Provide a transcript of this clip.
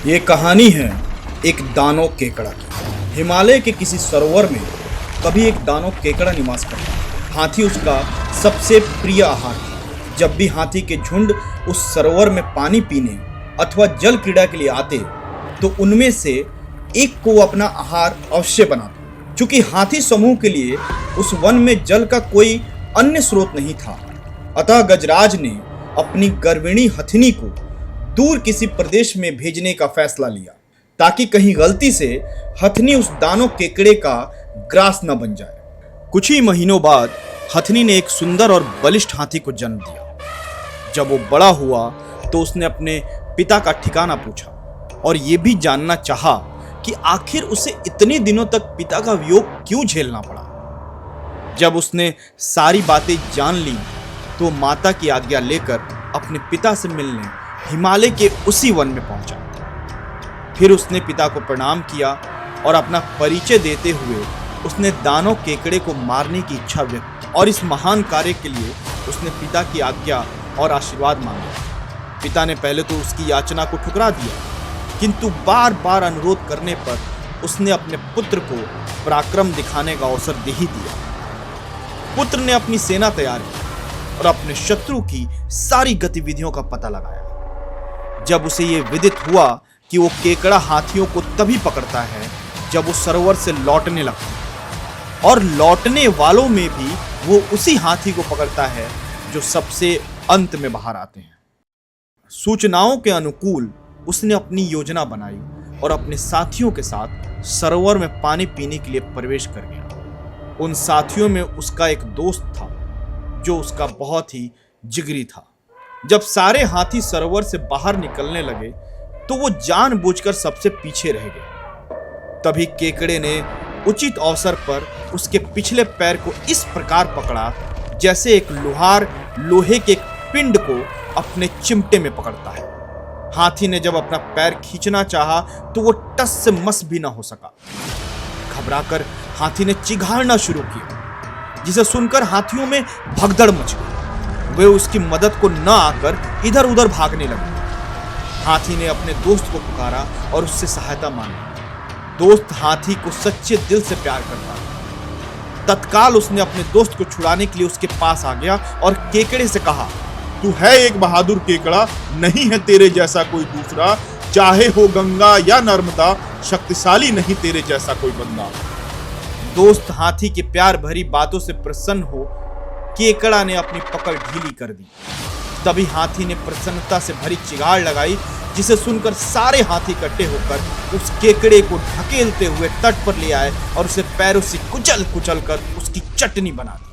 ये कहानी है एक दानव केकड़ा की। हिमालय के किसी सरोवर में कभी एक दानव केकड़ा निवास करता था। हाथी उसका सबसे प्रिय आहार था। जब भी हाथी के झुंड उस सरोवर में पानी पीने अथवा जल क्रीड़ा के लिए आते तो उनमें से एक को वो अपना आहार अवश्य बनाता। चूंकि हाथी समूह के लिए उस वन में जल का कोई अन्य स्रोत नहीं था, अतः गजराज ने अपनी गर्विणी हथिनी को दूर किसी प्रदेश में भेजने का फैसला लिया ताकि कहीं गलती से हथिनी उस दानव केकड़े का ग्रास न बन जाए। कुछ ही महीनों बाद हथिनी ने एक सुंदर और बलिष्ठ हाथी को जन्म दिया। जब वो बड़ा हुआ तो उसने अपने पिता का ठिकाना पूछा और ये भी जानना चाहा कि आखिर उसे इतने दिनों तक पिता का वियोग क्यों झेलना पड़ा। जब उसने सारी बातें जान ली तो माता की आज्ञा लेकर अपने पिता से मिलने हिमालय के उसी वन में पहुंचा। फिर उसने पिता को प्रणाम किया और अपना परिचय देते हुए उसने दानव केकड़े को मारने की इच्छा व्यक्त की और इस महान कार्य के लिए उसने पिता की आज्ञा और आशीर्वाद मांगा। पिता ने पहले तो उसकी याचना को ठुकरा दिया, किंतु बार बार अनुरोध करने पर उसने अपने पुत्र को पराक्रम दिखाने का अवसर दे ही दिया। पुत्र ने अपनी सेना तैयार की और अपने शत्रु की सारी गतिविधियों का पता लगाया। जब उसे यह विदित हुआ कि वो केकड़ा हाथियों को तभी पकड़ता है जब वो सरोवर से लौटने लगता है, और लौटने वालों में भी वो उसी हाथी को पकड़ता है जो सबसे अंत में बाहर आते हैं। सूचनाओं के अनुकूल उसने अपनी योजना बनाई और अपने साथियों के साथ सरोवर में पानी पीने के लिए प्रवेश कर गया। उन साथियों में उसका एक दोस्त था जो उसका बहुत ही जिगरी था। जब सारे हाथी सरोवर से बाहर निकलने लगे तो वो जानबूझकर सबसे पीछे रह गए। तभी केकड़े ने उचित अवसर पर उसके पिछले पैर को इस प्रकार पकड़ा जैसे एक लोहार लोहे के पिंड को अपने चिमटे में पकड़ता है। हाथी ने जब अपना पैर खींचना चाहा तो वो टस से मस भी ना हो सका। घबराकर हाथी ने चिघाड़ना शुरू किया, जिसे सुनकर हाथियों में भगदड़ मच गई। वे उसकी मदद को न आकर इधर उधर भागने लगे। हाथी ने अपने दोस्त को पुकारा और उससे सहायता मांगी। दोस्त हाथी को सच्चे दिल से प्यार करता था। तत्काल उसने अपने दोस्त को छुड़ाने के लिए उसके पास आ गया और केकड़े से कहा, तू है एक बहादुर केकड़ा, नहीं है तेरे जैसा कोई दूसरा। चाहे हो गंगा या नर्मदा, शक्तिशाली नहीं तेरे जैसा कोई बंदा। दोस्त हाथी की प्यार भरी बातों से प्रसन्न हो केकड़ा ने अपनी पकड़ ढीली कर दी। तभी हाथी ने प्रसन्नता से भरी चिगाड़ लगाई, जिसे सुनकर सारे हाथी इकट्ठे होकर उस केकड़े को ढकेलते हुए तट पर ले आए और उसे पैरों से कुचल कुचल कर उसकी चटनी बना दी।